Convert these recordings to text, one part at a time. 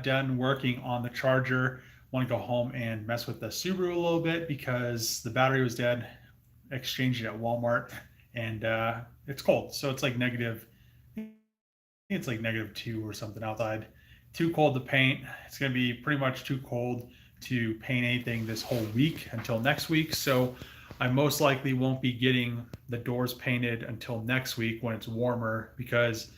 done working on the charger. Want to go home and mess with the Subaru a little bit because the battery was dead. Exchanged it at Walmart, and it's cold, so it's like negative. I think it's like -2 or something outside. Too cold to paint. It's going to be pretty much too cold to paint anything this whole week until next week. So I most likely won't be getting the doors painted until next week when it's warmer, because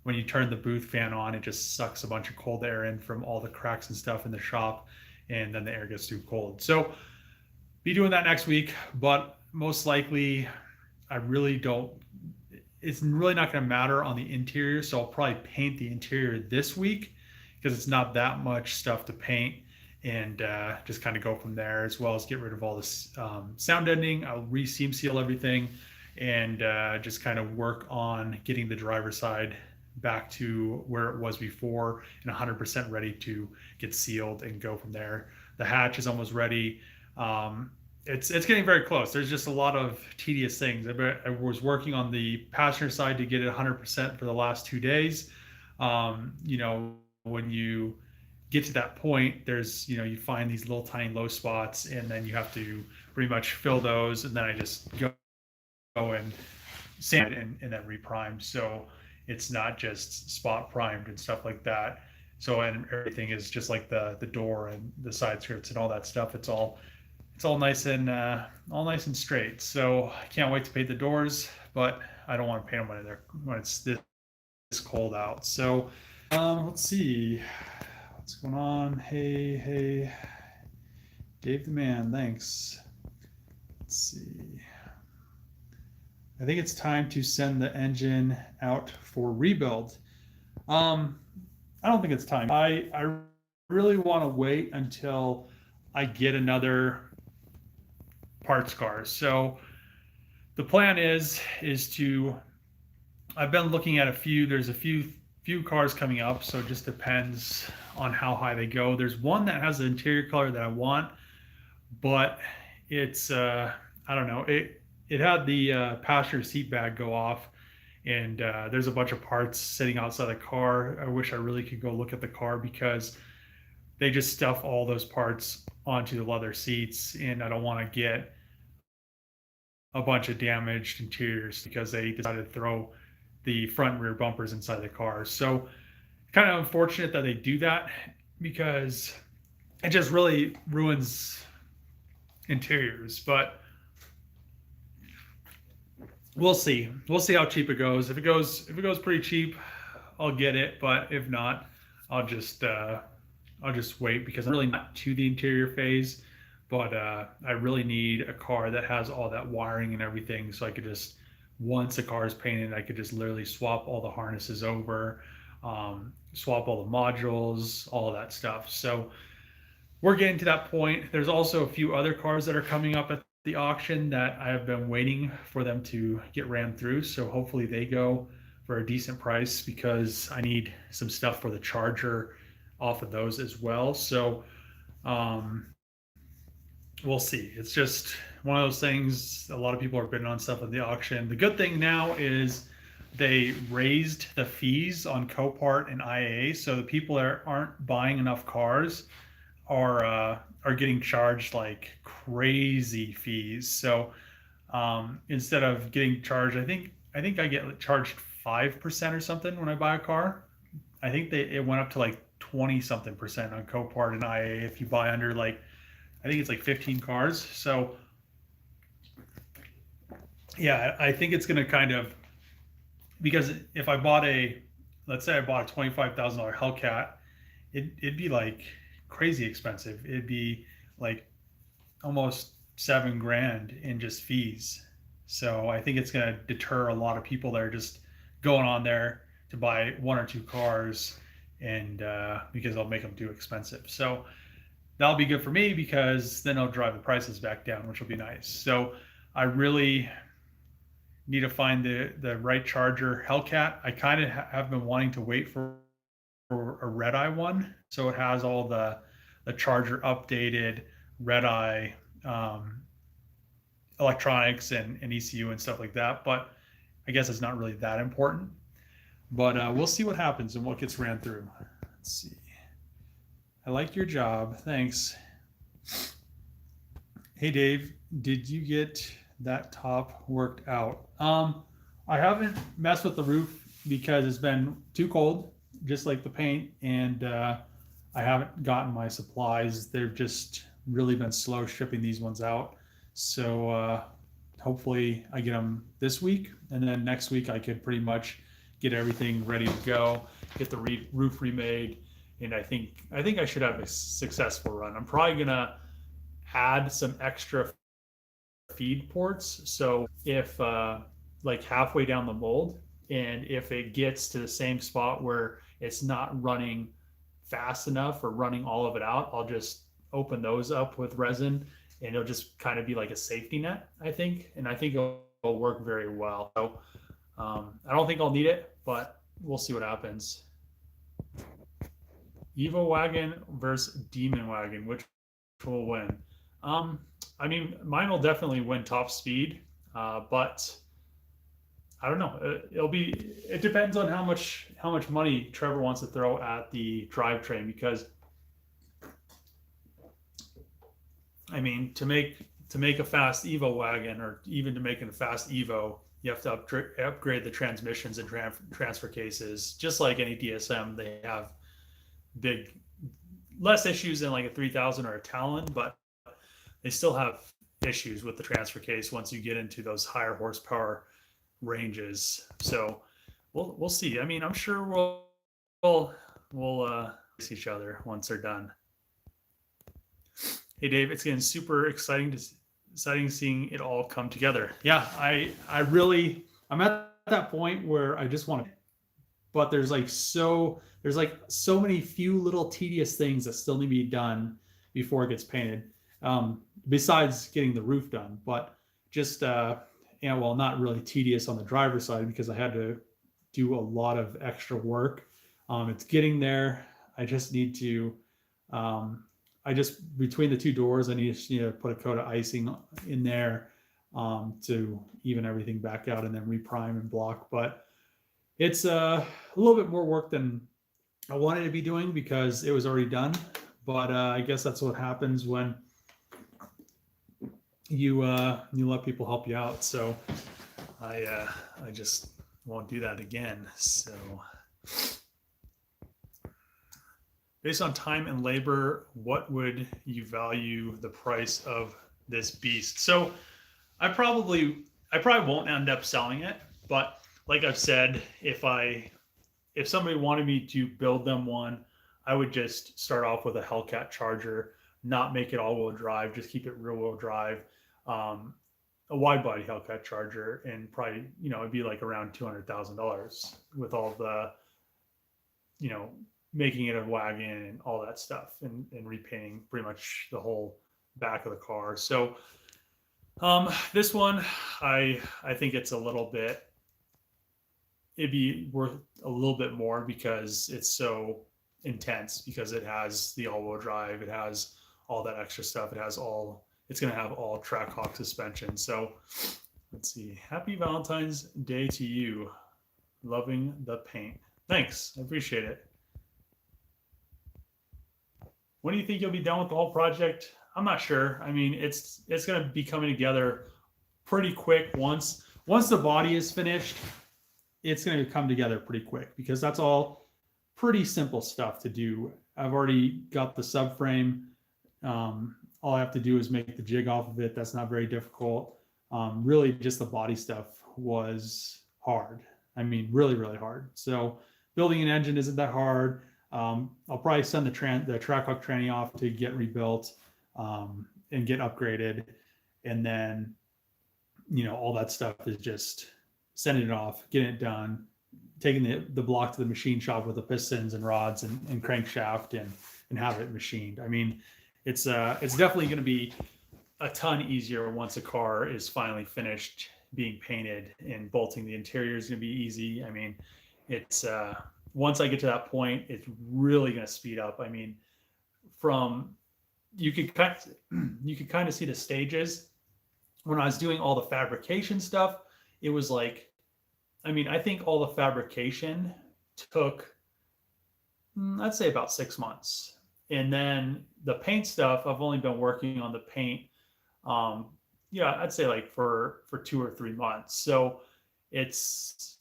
when you turn the booth fan on, it just sucks a bunch of cold air in from all the cracks and stuff in the shop, and then the air gets too cold. So be doing that next week, but most likely I really don't. It's really not going to matter on the interior, so I'll probably paint the interior this week because it's not that much stuff to paint, and just kind of go from there, as well as get rid of all this sound deadening. I'll re-seam seal everything, and just kind of work on getting the driver's side back to where it was before and 100% ready to get sealed and go from there. The hatch is almost ready. It's getting very close. There's just a lot of tedious things. I was working on the passenger side to get it 100% for the last 2 days. When you get to that point, there's, you find these little tiny low spots, and then you have to pretty much fill those, and then I just go and sand and then reprime. So it's not just spot primed and stuff like that. So, and everything is just like the door and the side skirts and all that stuff. It's all nice and straight. So I can't wait to paint the doors, but I don't want to paint them when it's this cold out. So let's see what's going on. Hey, Dave the man, thanks. Let's see. I think it's time to send the engine out for rebuild. I don't think it's time. I really want to wait until I get another parts car. So the plan is to, I've been looking at there's a few cars coming up, so it just depends on how high they go. There's one that has the interior color that I want, but it's I don't know, it had the passenger seat bag go off, and there's a bunch of parts sitting outside the car. I wish I really could go look at the car, because they just stuff all those parts onto the leather seats, and I don't want to get a bunch of damaged interiors because they decided to throw the front and rear bumpers inside the car. So kind of unfortunate that they do that, because it just really ruins interiors. But we'll see how cheap it goes. If it goes pretty cheap, I'll get it. But if not, I'll just wait, because I'm really not to the interior phase. But I really need a car that has all that wiring and everything, so I could just, once the car is painted, I could just literally swap all the harnesses over, swap all the modules, all of that stuff. So we're getting to that point. There's also a few other cars that are coming up at the auction that I have been waiting for them to get ran through. So hopefully they go for a decent price, because I need some stuff for the charger off of those as well. So we'll see. It's just one of those things. A lot of people are bidding on stuff at the auction. The good thing now is they raised the fees on Copart and IAA, so the people that aren't buying enough cars are getting charged like crazy fees. So instead of getting charged, I think I get charged 5% or something when I buy a car. I think it went up to like 20 something percent on Copart and IAA if you buy under, like, I think it's like 15 cars. So yeah, I think it's going to kind of, because if I bought let's say I bought a $25,000 Hellcat, it'd be like crazy expensive. It'd be like almost $7,000 in just fees. So I think it's going to deter a lot of people that are just going on there to buy one or two cars, and because I'll make them too expensive. So that'll be good for me, because then I'll drive the prices back down, which will be nice. So I really need to find the right charger. Hellcat, I kind of have been wanting to wait for a red eye one, so it has all the charger updated, red eye electronics and ECU and stuff like that. But I guess it's not really that important. But we'll see what happens and what gets ran through. Let's see. I like your job. Thanks. Hey Dave, did you get that top worked out? I haven't messed with the roof because it's been too cold, just like the paint, and I haven't gotten my supplies. They've just really been slow shipping these ones out. So hopefully I get them this week, and then next week I could pretty much get everything ready to go, get the roof remade, and I think I should have a successful run. I'm probably gonna add some extra feed ports. So if like halfway down the mold, and if it gets to the same spot where it's not running fast enough or running all of it out, I'll just open those up with resin, and it'll just kind of be like a safety net, I think. And I think it'll work very well. So I don't think I'll need it, but we'll see what happens. Evo Wagon versus Demon Wagon, which will win? Um, I mean, mine will definitely win top speed, but I don't know. It'll be. It depends on how much money Trevor wants to throw at the drivetrain, because I mean, to make a fast Evo wagon, or even to make a fast Evo, you have to upgrade the transmissions and transfer cases. Just like any DSM, they have big less issues than like a 3000 or a Talon, but they still have issues with the transfer case once you get into those higher horsepower ranges. So we'll see. I mean, I'm sure we'll see each other once they're done. Hey Dave, it's getting super exciting seeing it all come together. Yeah, I'm at that point where I just want to, but there's like so many few little tedious things that still need to be done before it gets painted. Besides getting the roof done, but just well, not really tedious on the driver's side because I had to do a lot of extra work. It's getting there. I just need to. I just between the two doors, I need to put a coat of icing in there to even everything back out, and then reprime and block. But it's a little bit more work than I wanted to be doing because it was already done. But I guess that's what happens when you let people help you out. So I just won't do that again. So based on time and labor, what would you value the price of this beast? So I probably won't end up selling it, but like I've said, if somebody wanted me to build them one, I would just start off with a Hellcat Charger, not make it all-wheel drive, just keep it rear-wheel drive, a wide-body Hellcat Charger, and probably it'd be like around $200,000 with all the making it a wagon and all that stuff, and repainting pretty much the whole back of the car. So this one, I think it's it'd be worth a little bit more because it's so intense, because it has the all-wheel drive, it has all that extra stuff, it's going to have all Trackhawk suspension. So let's see. Happy Valentine's Day to you. Loving the paint. Thanks. I appreciate it. When do you think you'll be done with the whole project? I'm not sure. I mean, it's going to be coming together pretty quick. Once the body is finished, it's going to come together pretty quick because that's all pretty simple stuff to do. I've already got the subframe. All I have to do is make the jig off of it. That's not very difficult. Really, just the body stuff was hard. I mean, really, really hard. So building an engine isn't that hard. I'll probably send the Trackhawk tranny off to get rebuilt and get upgraded, and then all that stuff is just sending it off, getting it done, taking the block to the machine shop with the pistons and rods and crankshaft and have it machined. I mean, it's definitely going to be a ton easier once a car is finally finished being painted, and bolting the interior is going to be easy. I mean, it's once I get to that point, it's really going to speed up. I mean, you could kind of see the stages when I was doing all the fabrication stuff. It was like, I mean, I think all the fabrication took, I'd say about 6 months. And then the paint stuff, I've only been working on the paint, um, yeah, I'd say like for 2 or 3 months. So it's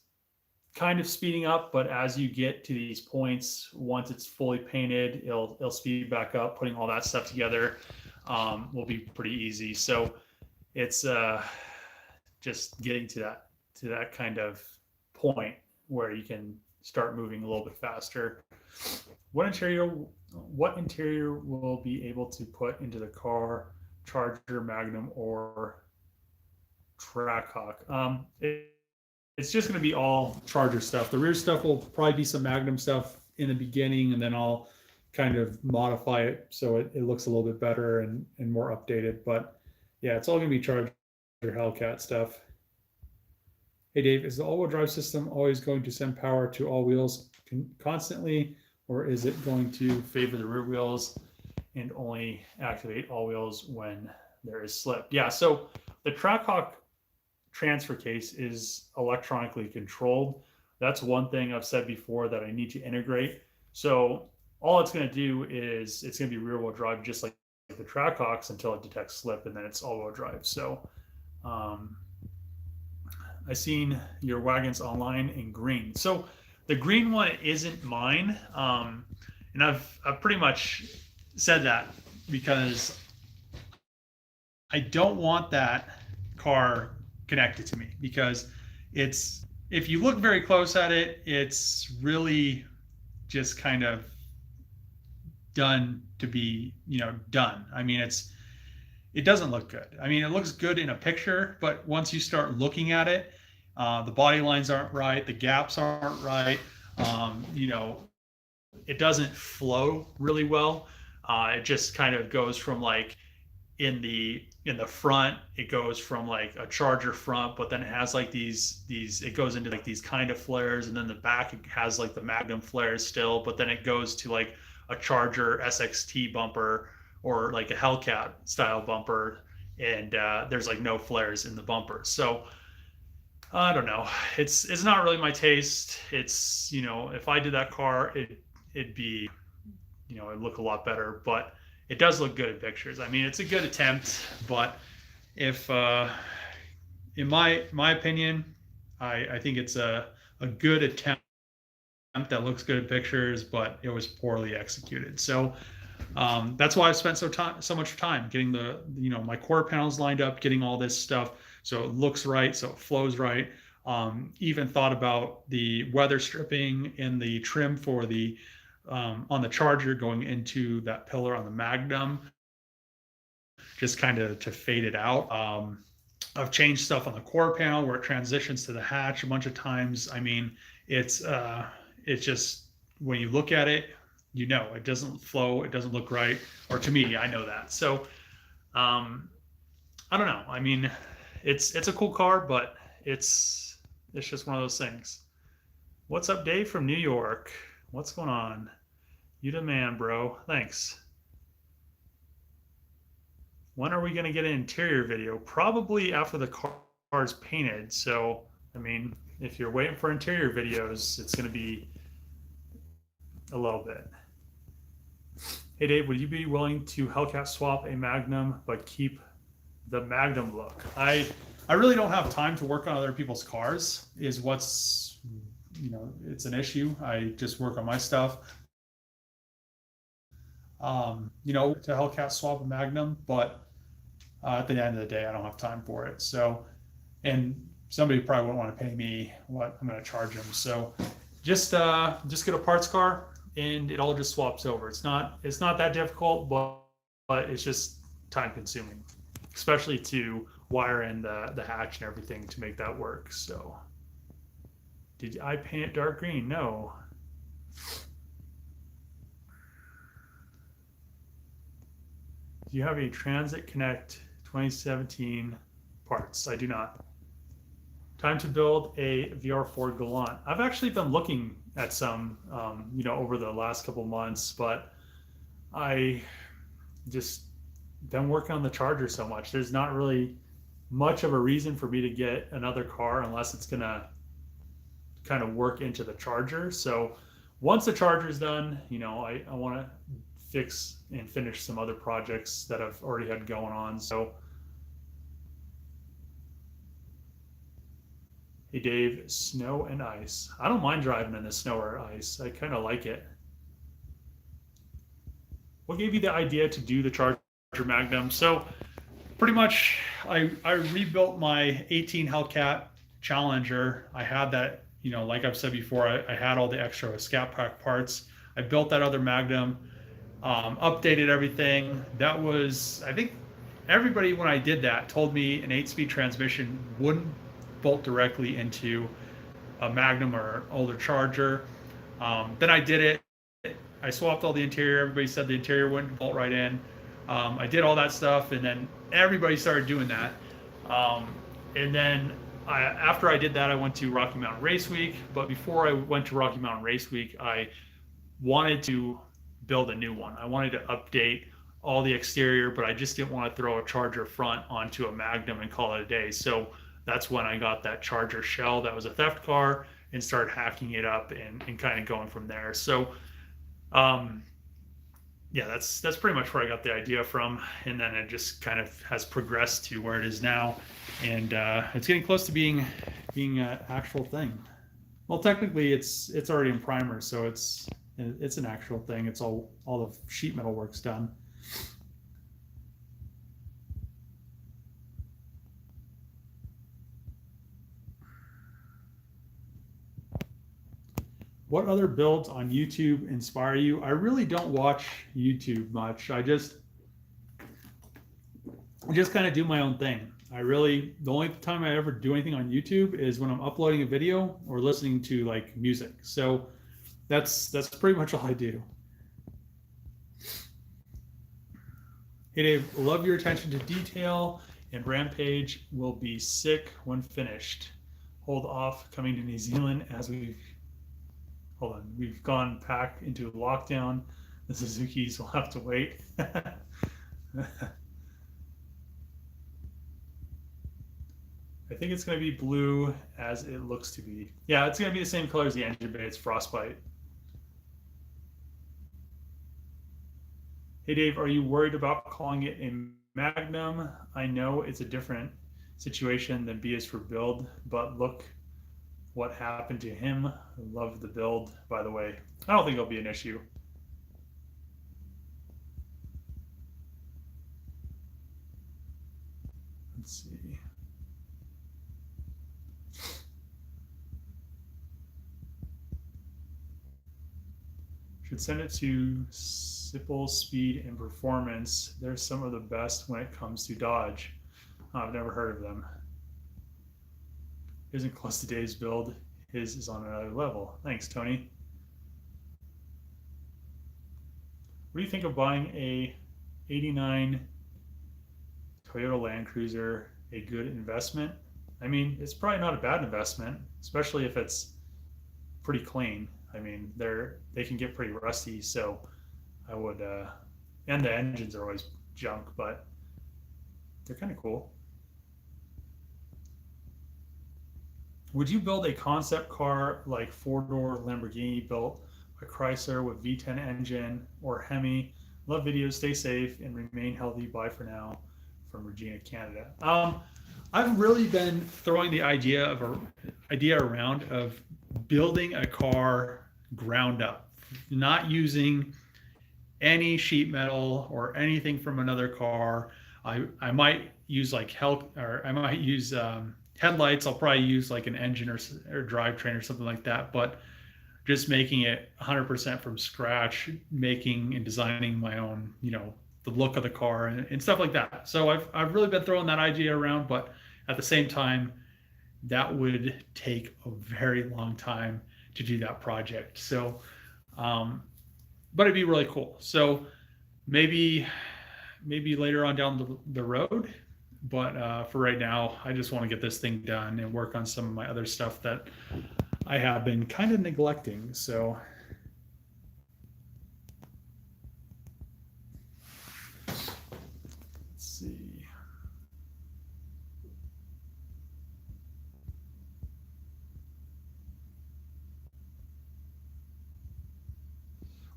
kind of speeding up, but as you get to these points, once it's fully painted, it'll speed back up. Putting all that stuff together will be pretty easy. So it's just getting to that kind of point where you can start moving a little bit faster. What interior what interior will be able to put into the car? Charger, Magnum, or Trackhawk? It's just going to be all Charger stuff. The rear stuff will probably be some Magnum stuff in the beginning, and then I'll kind of modify it so it looks a little bit better and more updated. But yeah, it's all going to be Charger Hellcat stuff. Hey Dave, is the all-wheel drive system always going to send power to all wheels constantly, or is it going to favor the rear wheels and only activate all wheels when there is slip? Yeah, so the Trackhawk transfer case is electronically controlled. That's one thing I've said before that I need to integrate. So all it's going to do is it's going to be rear wheel drive just like the Trackhawks until it detects slip, and then it's all wheel drive. So I seen your wagons online in green. So the green one isn't mine, and I've pretty much said that because I don't want that car connected to me, because it's, if you look very close at it, it's really just kind of done to be, done. I mean, it doesn't look good. I mean, it looks good in a picture, but once you start looking at it, the body lines aren't right, the gaps aren't right. It doesn't flow really well. It just kind of goes from like in the front, it goes from like a Charger front, but then it has like these it goes into like these kind of flares, and then the back it has like the Magnum flares still, but then it goes to like a Charger SXT bumper or like a Hellcat style bumper, and there's like no flares in the bumper. So I don't know. It's not really my taste. It's, if I did that car, it'd be, it'd look a lot better, but it does look good in pictures. I mean, it's a good attempt, but if, in my opinion, I think it's a good attempt that looks good in pictures, but it was poorly executed. So that's why I've spent so much time getting my quarter panels lined up, getting all this stuff so it looks right, so it flows right. Even thought about the weather stripping and the trim for the on the Charger going into that pillar on the Magnum, just kind of to fade it out. I've changed stuff on the quarter panel where it transitions to the hatch a bunch of times. I mean, it's just, when you look at it, it doesn't flow, it doesn't look right, or to me, I know that. So I don't know. I mean, it's a cool car, but it's just one of those things. What's up, Dave from New York? What's going on? You the man, bro. Thanks. When are we going to get an interior video? Probably after the car's painted. So, I mean, if you're waiting for interior videos, it's going to be a little bit. Hey, Dave, would you be willing to Hellcat swap a Magnum but keep the Magnum look? I really don't have time to work on other people's cars, is what's, it's an issue. I just work on my stuff. To Hellcat swap a Magnum, but at the end of the day, I don't have time for it. So, and somebody probably wouldn't want to pay me what I'm going to charge them. So just get a parts car and it all just swaps over. It's not that difficult, but it's just time consuming, especially to wire in the hatch and everything to make that work. So did I paint it dark green? No. Do you have a Transit Connect 2017 parts? I do not. Time to build a VR4 Galant. I've actually been looking at some, over the last couple months, but I just been working on the Charger so much. There's not really much of a reason for me to get another car unless it's gonna kind of work into the Charger. So once the Charger's done, I want to fix and finish some other projects that I've already had going on. So, hey Dave, snow and ice. I don't mind driving in the snow or ice. I kind of like it. What gave you the idea to do the Charger Magnum? So pretty much I rebuilt my 18 Hellcat Challenger. I had that, like I've said before, I had all the extra Scat Pack parts. I built that other Magnum, updated everything. That was, I think everybody when I did that told me an 8-speed transmission wouldn't bolt directly into a Magnum or older Charger. Then I did it. I swapped all the interior. Everybody said the interior wouldn't bolt right in. I did all that stuff, and then everybody started doing that. And then after I did that, I went to Rocky Mountain Race Week. But before I went to Rocky Mountain Race Week, I wanted to build a new one. I wanted to update all the exterior, but I just didn't want to throw a Charger front onto a Magnum and call it a day. So that's when I got that Charger shell that was a theft car and started hacking it up and kind of going from there. So yeah, that's pretty much where I got the idea from, and then it just kind of has progressed to where it is now, and it's getting close to being an actual thing. Well, technically, it's already in primer, so it's an actual thing. It's all the sheet metal work's done. What other builds on YouTube inspire you? I really don't watch YouTube much. I just kind of do my own thing. The only time I ever do anything on YouTube is when I'm uploading a video or listening to like music. So that's pretty much all I do. Hey Dave, love your attention to detail, and Rampage will be sick when finished. Hold off coming to New Zealand as we've gone back into lockdown. The Suzukis will have to wait. I think it's going to be blue as it looks to be. Yeah, it's going to be the same color as the engine bay. It's frostbite. Hey Dave, are you worried about calling it a Magnum? I know it's a different situation than B is for build, but look what happened to him. I love the build, by the way. I don't think it'll be an issue. Let's see. Should send it to Sipple Speed and Performance. They're some of the best when it comes to Dodge. I've never heard of them. Isn't close to Dave's build. His is on another level. Thanks, Tony. What do you think of buying a 89 Toyota Land Cruiser? A good investment? I mean, it's probably not a bad investment, especially if it's pretty clean. I mean, they can get pretty rusty, so I would, and the engines are always junk, but they're kind of cool. Would you build a concept car like four-door Lamborghini built by Chrysler with V10 engine or Hemi? Love videos, stay safe, and remain healthy. Bye for now. From Regina, Canada. I've really been throwing the idea around of building a car ground up, not using any sheet metal or anything from another car. I might use headlights. I'll probably use like an engine or drivetrain or something like that, but just making it 100% from scratch, making and designing my own, the look of the car and stuff like that. So I've really been throwing that idea around, but at the same time, that would take a very long time to do that project. So, but it'd be really cool. So maybe later on down the road, but for right now, I just want to get this thing done and work on some of my other stuff that I have been kind of neglecting. So let's see.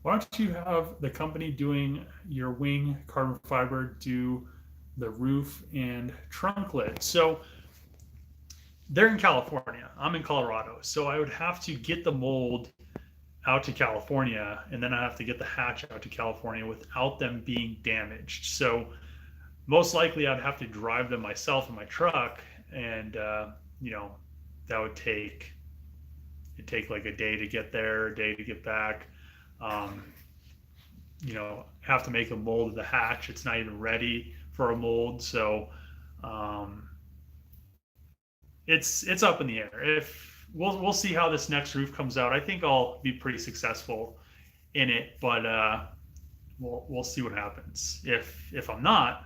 why don't you have the company doing your wing carbon fiber do the roof and trunk lid? So they're in California. I'm in Colorado. So I would have to get the mold out to California, and then I have to get the hatch out to California without them being damaged. So most likely I'd have to drive them myself in my truck, and you know, that would take like a day to get there, a day to get back. Um, you know, have to make a mold of the hatch. It's not even ready for a mold, so um, it's up in the air. If we'll see how this next roof comes out. I think I'll be pretty successful in it, but we'll see what happens. If I'm not,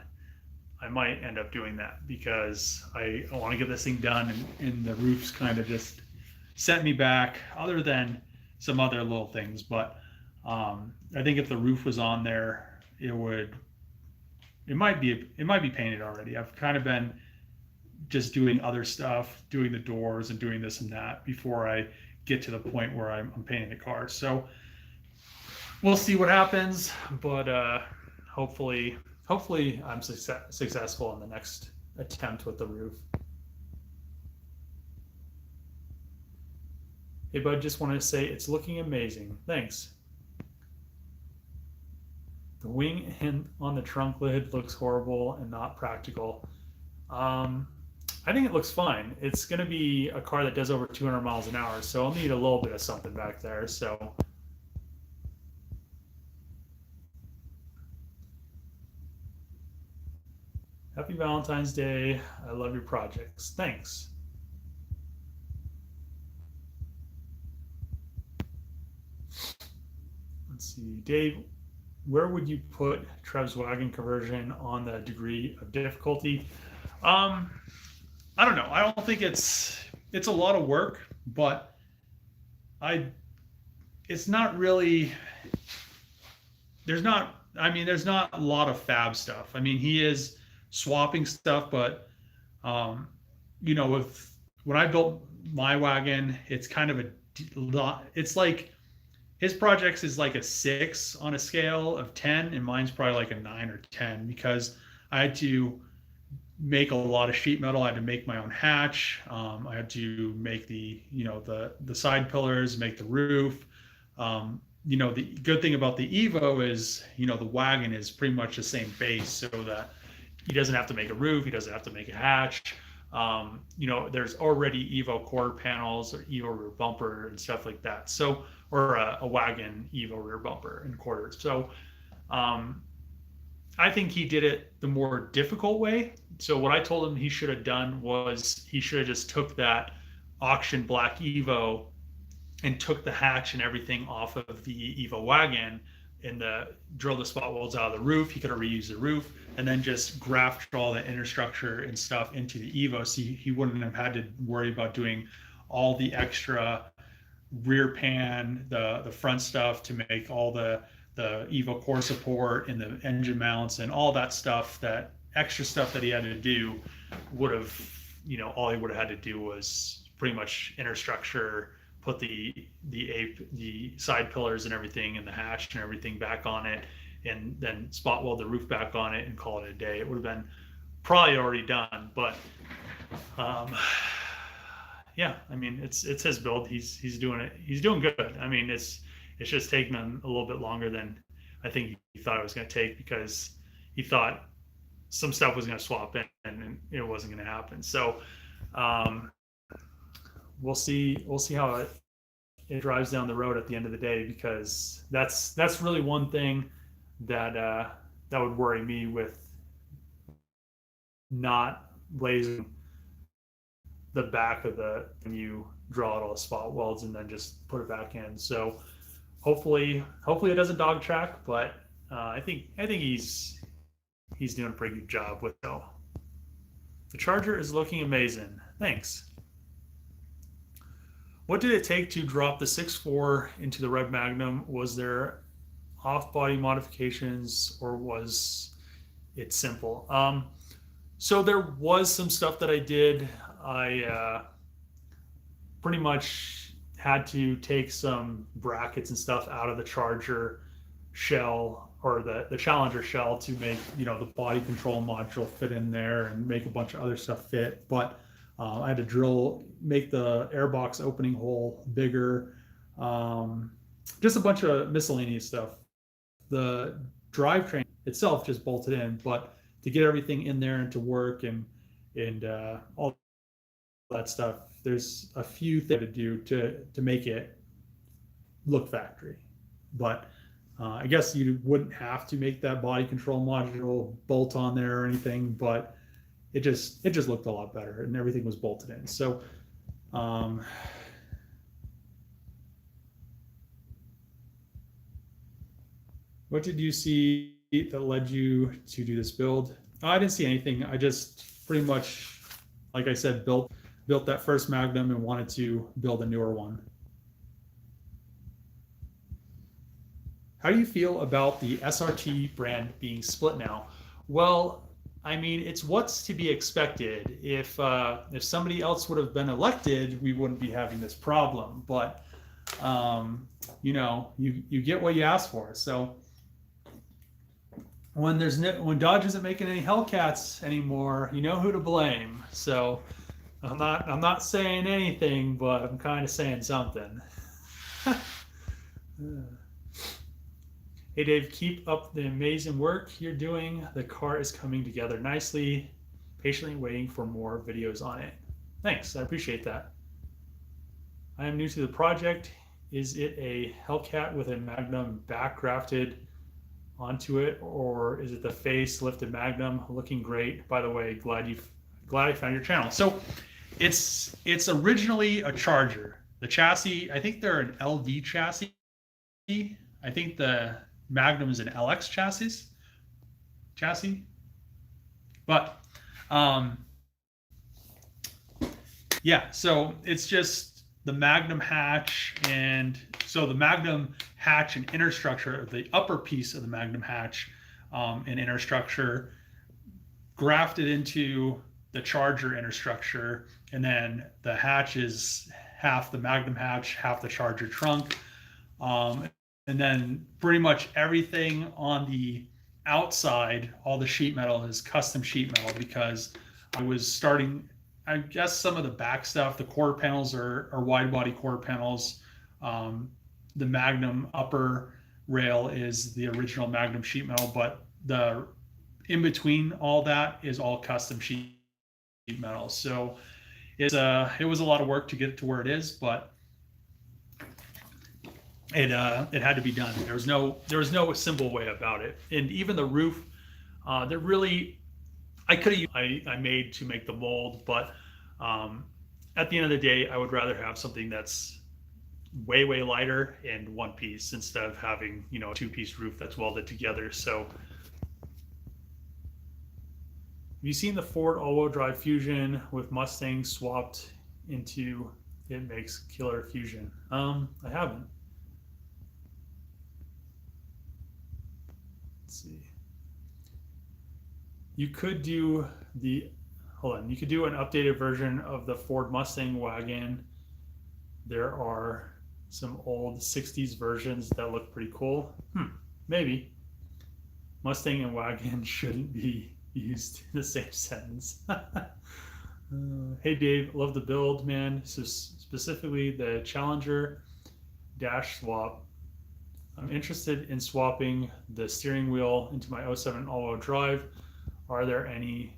I might end up doing that because I want to get this thing done, and the roof's kind of just sent me back. Other than some other little things, but I think if the roof was on there, it might be painted already. I've kind of been just doing other stuff, doing the doors and doing this and that before I get to the point where I'm painting the car. So we'll see what happens, but hopefully I'm successful in the next attempt with the roof. Hey bud, just wanted to say it's looking amazing. Thanks. The wing and on the trunk lid looks horrible and not practical. I think it looks fine. It's going to be a car that does over 200 miles an hour, so I'll need a little bit of something back there. So happy Valentine's Day. I love your projects. Thanks. Let's see, Dave, where would you put Trev's wagon conversion on the degree of difficulty? I don't know. I don't think it's a lot of work, but it's not really, there's not a lot of fab stuff. I mean, he is swapping stuff, but you know, when I built my wagon, it's kind of a lot. It's like his projects is like a 6 on a scale of 10, and mine's probably like a 9 or 10 because I had to make a lot of sheet metal. I had to make my own hatch. I had to make the side pillars, make the roof. The good thing about the Evo is, the wagon is pretty much the same base, so that he doesn't have to make a roof. He doesn't have to make a hatch. There's already Evo quarter panels or Evo rear bumper and stuff like that. So, or a wagon Evo rear bumper and quarters. So, I think he did it the more difficult way. So what I told him he should have done was he should have just took that auction black Evo and took the hatch and everything off of the Evo wagon and drill the spot welds out of the roof. He could have reused the roof and then just grafted all the inner structure and stuff into the Evo. So he wouldn't have had to worry about doing all the extra rear pan, the front stuff to make all the Evo core support and the engine mounts and all that stuff, that extra stuff that he had to do would have, all he would have had to do was pretty much inner structure, put the side pillars and everything and the hatch and everything back on it, and then spot weld the roof back on it and call it a day. It would have been probably already done, but yeah, I mean, it's his build. He's doing it. He's doing good. I mean, it's just taking him a little bit longer than I think he thought it was going to take, because he thought some stuff was going to swap in and it wasn't going to happen. So we'll see how it drives down the road at the end of the day, because that's really one thing that would worry me with not blazing the back of when you draw out all the spot welds and then just put it back in. So hopefully it doesn't dog track, but I think he's doing a pretty good job with it. The Charger is looking amazing. Thanks. What did it take to drop the 6.4 into the Red Magnum? Was there off-body modifications or was it simple? So there was some stuff that I did. I pretty much had to take some brackets and stuff out of the Charger shell, or the Challenger shell, to make, you know, the body control module fit in there and make a bunch of other stuff fit. But I had to make the airbox opening hole bigger, just a bunch of miscellaneous stuff. The drivetrain itself just bolted in, but to get everything in there and to work and all that stuff, there's a few things to do to make it look factory. But I guess you wouldn't have to make that body control module bolt on there or anything, but it just looked a lot better, and everything was bolted in. So what did you see that led you to do this build? I didn't see anything. I just pretty much, like I said, built that first Magnum and wanted to build a newer one. How do you feel about the SRT brand being split now? Well, I mean, it's what's to be expected. If somebody else would have been elected, we wouldn't be having this problem. But you know, you get what you ask for. So when Dodge isn't making any Hellcats anymore, you know who to blame. So I'm not saying anything, but I'm kind of saying something. Hey Dave, keep up the amazing work you're doing. The car is coming together nicely. Patiently waiting for more videos on it. Thanks, I appreciate that. I am new to the project. Is it a Hellcat with a Magnum back grafted onto it, or is it the face lifted Magnum? Looking great. By the way, glad I found your channel. So it's originally a Charger. The chassis, I think they're an LD chassis. I think the Magnum is an LX chassis. But yeah, so it's just the Magnum hatch, and so the Magnum hatch and inner structure, the upper piece of the Magnum hatch and inner structure, grafted into the Charger inner structure, and then the hatch is half the Magnum hatch, half the Charger trunk. And then pretty much everything on the outside, all the sheet metal is custom sheet metal, because I was starting, I guess some of the back stuff, the quarter panels are wide body quarter panels. The Magnum upper rail is the original Magnum sheet metal, but the in between all that is all custom sheet metal. So it was a lot of work to get it to where it is, but it had to be done. There was no simple way about it. And even the roof, I made to make the mold, but at the end of the day, I would rather have something that's way lighter and one piece instead of having, you know, a two-piece roof that's welded together. So have you seen the Ford all-wheel drive Fusion with Mustang swapped into it makes killer Fusion? I haven't. Let's see. You could do an updated version of the Ford Mustang wagon. There are some old 60s versions that look pretty cool. Maybe. Mustang and wagon shouldn't be used in the same sentence. Hey Dave, love the build, man. So specifically the Challenger dash swap. I'm interested in swapping the steering wheel into my 07 all-wheel drive. Are there any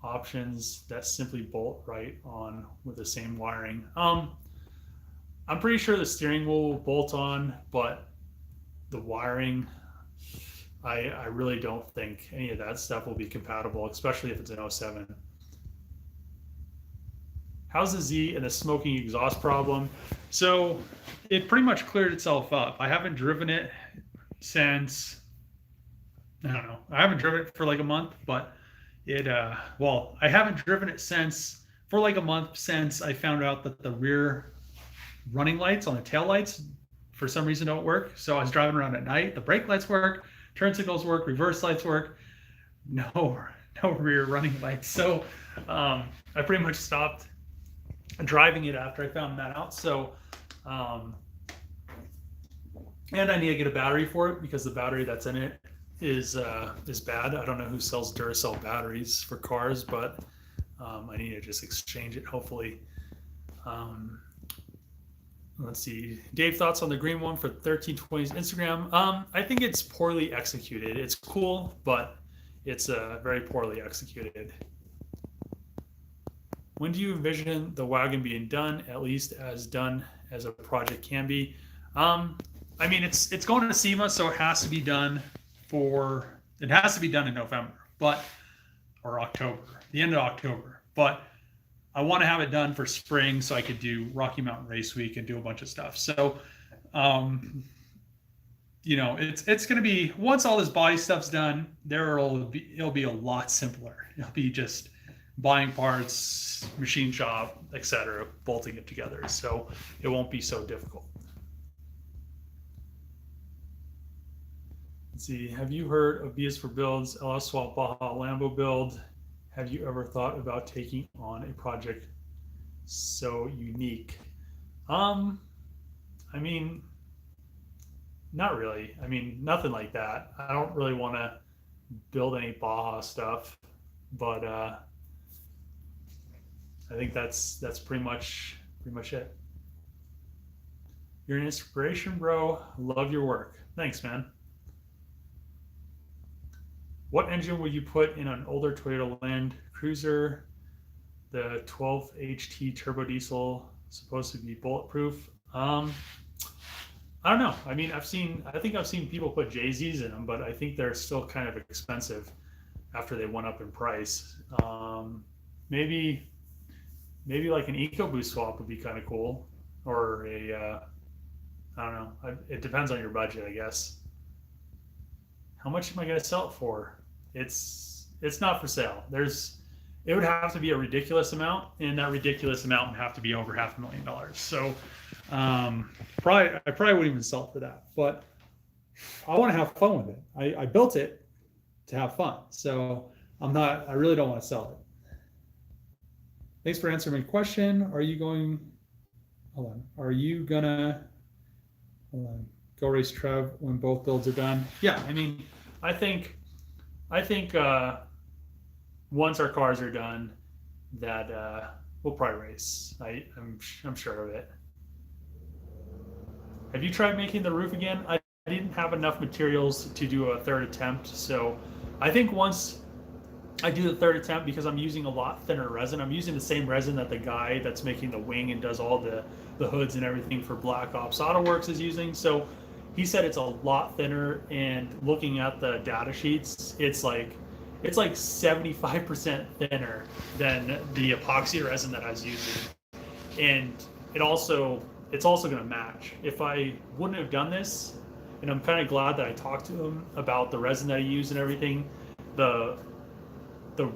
options that simply bolt right on with the same wiring? I'm pretty sure the steering wheel will bolt on, but the wiring, I really don't think any of that stuff will be compatible, especially if it's an 07. How's the Z and the smoking exhaust problem? So it pretty much cleared itself up. I haven't driven it since, I don't know, I haven't driven it for like a month, but I haven't driven it for like a month since I found out that the rear running lights on the tail lights for some reason don't work. So I was driving around at night, the brake lights work, turn signals work, reverse lights work, no rear running lights. So I pretty much stopped driving it after I found that out. So and I need to get a battery for it because the battery that's in it is bad. I don't know who sells Duracell batteries for cars, but I need to just exchange it. Hopefully. Um, let's see. Dave, thoughts on the green one for 1320's Instagram? I think it's poorly executed. It's cool, but it's very poorly executed. When do you envision the wagon being done, at least as done as a project can be? I mean, it's going to SEMA, so it has to be done in November, but or October, the end of October. But I want to have it done for spring so I could do Rocky Mountain Race Week and do a bunch of stuff. So, it's going to be, once all this body stuff's done, it'll be a lot simpler. It'll be just buying parts, machine shop, etc., bolting it together. So it won't be so difficult. Let's see. Have you heard of BS for Builds, LS Swap Baja Lambo build? Have you ever thought about taking on a project so unique? I mean, not really. I mean, nothing like that. I don't really want to build any Baja stuff, but I think that's pretty much it. You're an inspiration, bro. Love your work. Thanks, man. What engine will you put in an older Toyota Land Cruiser? The 12 HT turbo diesel supposed to be bulletproof. I don't know. I mean, I think I've seen people put JZs in them, but I think they're still kind of expensive after they went up in price. Maybe like an EcoBoost swap would be kind of cool, or I don't know. It depends on your budget, I guess. How much am I going to sell it for? It's not for sale. It would have to be a ridiculous amount, and that ridiculous amount would have to be over $500,000. So I probably wouldn't even sell it for that. But I want to have fun with it. I built it to have fun. So I really don't want to sell it. Thanks for answering my question. Are you gonna go race Trev when both builds are done? Yeah, I mean, I think once our cars are done, that we'll probably race. I'm sure of it. Have you tried making the roof again? I didn't have enough materials to do a third attempt, so I think once I do the third attempt, because I'm using a lot thinner resin. I'm using the same resin that the guy that's making the wing and does all the hoods and everything for Black Ops Auto Works is using. So he said it's a lot thinner, and looking at the data sheets, it's like 75% thinner than the epoxy resin that I was using. And it's also going to match. If I wouldn't have done this, and I'm kind of glad that I talked to him about the resin that I use and everything, the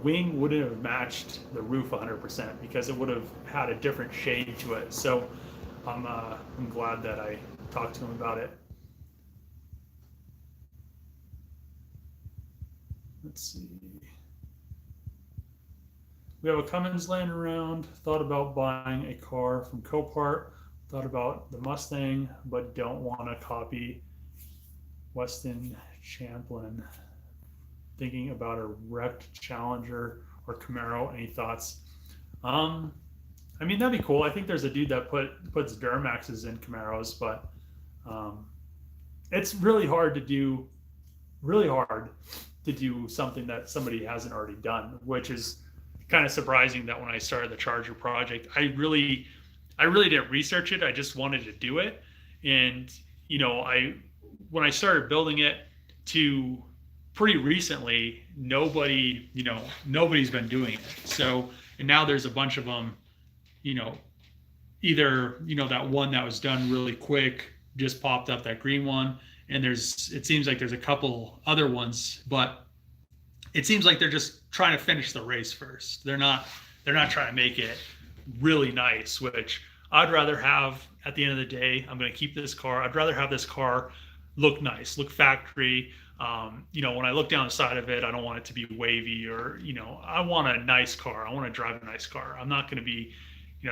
wing wouldn't have matched the roof 100% because it would have had a different shade to it. So I'm glad that I talked to him about it. Let's see. We have a Cummins laying around. Thought about buying a car from Copart. Thought about the Mustang, but don't want to copy Weston Champlin. Thinking about a wrecked Challenger or Camaro. Any thoughts? I mean, that'd be cool. I think there's a dude that puts Duramaxes in Camaros, but it's really hard to do something that somebody hasn't already done, which is kind of surprising that when I started the Charger project, I really didn't research it. I just wanted to do it. And, when I started building it to pretty recently, nobody's been doing it. So, and now there's a bunch of them, either, that one that was done really quick just popped up, that green one. And it seems like there's a couple other ones, but it seems like they're just trying to finish the race first. They're not trying to make it really nice, which I'd rather have. At the end of the day, I'm going to keep this car. I'd rather have this car look nice, look factory. When I look down the side of it, I don't want it to be wavy or, I want a nice car. I want to drive a nice car. I'm not going to be,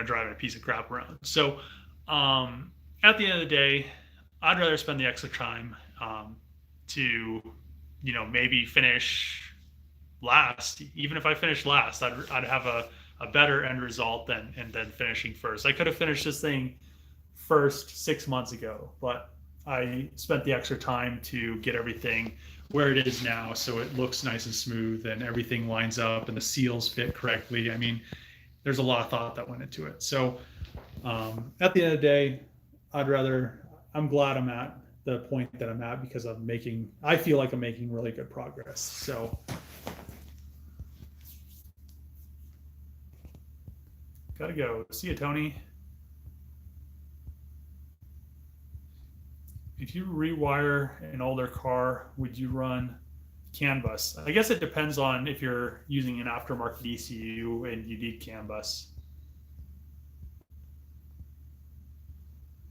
driving a piece of crap around. So, at the end of the day, I'd rather spend the extra time to, maybe finish last. Even if I finish last, I'd have a better end result than finishing first. I could have finished this thing first 6 months ago, but I spent the extra time to get everything where it is now, so it looks nice and smooth and everything lines up and the seals fit correctly. I mean, there's a lot of thought that went into it. So at the end of the day, I'm glad I'm at the point that I'm at because I feel like I'm making really good progress. So gotta go. See you, Tony. If you rewire an older car, would you run CAN bus? I guess it depends on if you're using an aftermarket ECU and you need CAN bus.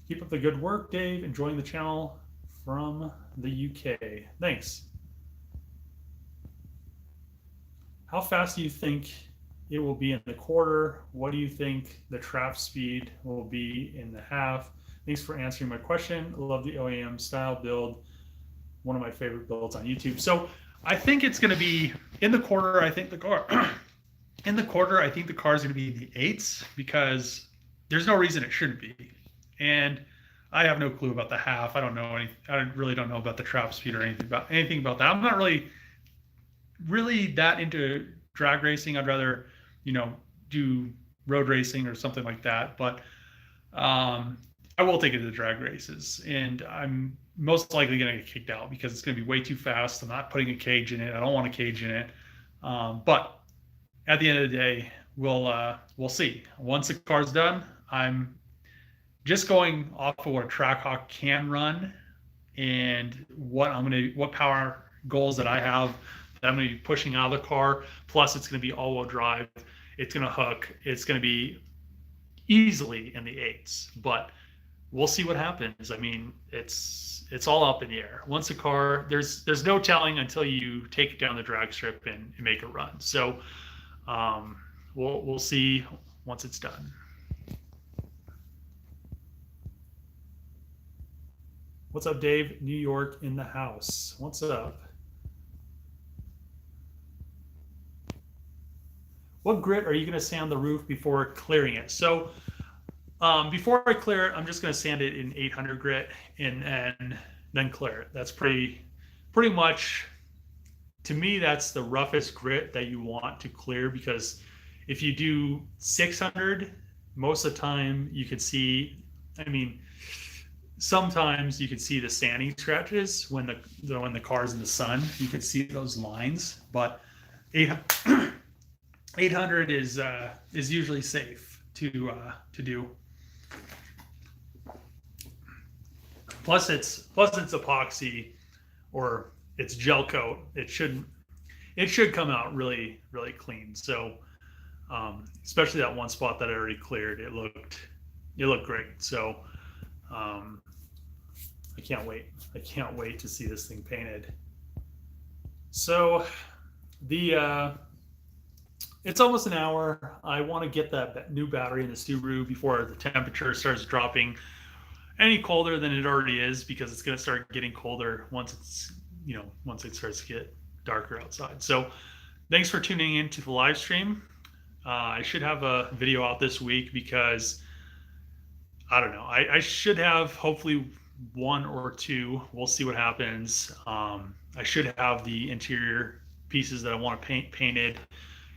Keep up the good work, Dave. Enjoying the channel from the UK. Thanks. How fast do you think it will be in the quarter? What do you think the trap speed will be in the half? Thanks for answering my question. I love the OEM style build. One of my favorite builds on YouTube. So I think it's going to be in the quarter. I think the car in the quarter. I think the car is going to be in the 8s because there's no reason it shouldn't be. And I have no clue about the half. I don't know any. I really don't know about the trap speed or anything about that. I'm not really that into drag racing. I'd rather, do road racing or something like that. But I will take it to the drag races, and I'm most likely going to get kicked out because it's going to be way too fast. I'm not putting a cage in it. I don't want a cage in it. But at the end of the day, we'll see. Once the car's done, I'm just going off of what a Trackhawk can run and what power goals that I have that I'm going to be pushing out of the car. Plus, it's going to be all-wheel drive. It's going to hook. It's going to be easily in the 8s, but we'll see what happens. I mean, it's all up in the air. Once a car, there's no telling until you take it down the drag strip and make a run. So we'll see once it's done. What's up, Dave? New York in the house. What's up? What grit are you going to sand the roof before clearing it? So before I clear it, I'm just going to sand it in 800 grit and then clear it. That's pretty much, to me, that's the roughest grit that you want to clear, because if you do 600, most of the time you can see, sometimes you can see the sanding scratches when the car's in the sun. You can see those lines, but 800 is usually safe to do. Plus it's epoxy, or it's gel coat. It should come out really, really clean. So especially that one spot that I already cleared, it looked great. So I can't wait. I can't wait to see this thing painted. So it's almost an hour. I want to get that new battery in the Subaru before the temperature starts dropping any colder than it already is, because it's going to start getting colder once it starts to get darker outside. So thanks for tuning in to the live stream. I should have a video out this week because I don't know. I should have hopefully one or two. We'll see what happens. I should have the interior pieces that I want to paint painted,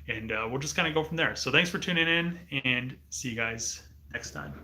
and we'll just kind of go from there. So thanks for tuning in, and see you guys next time.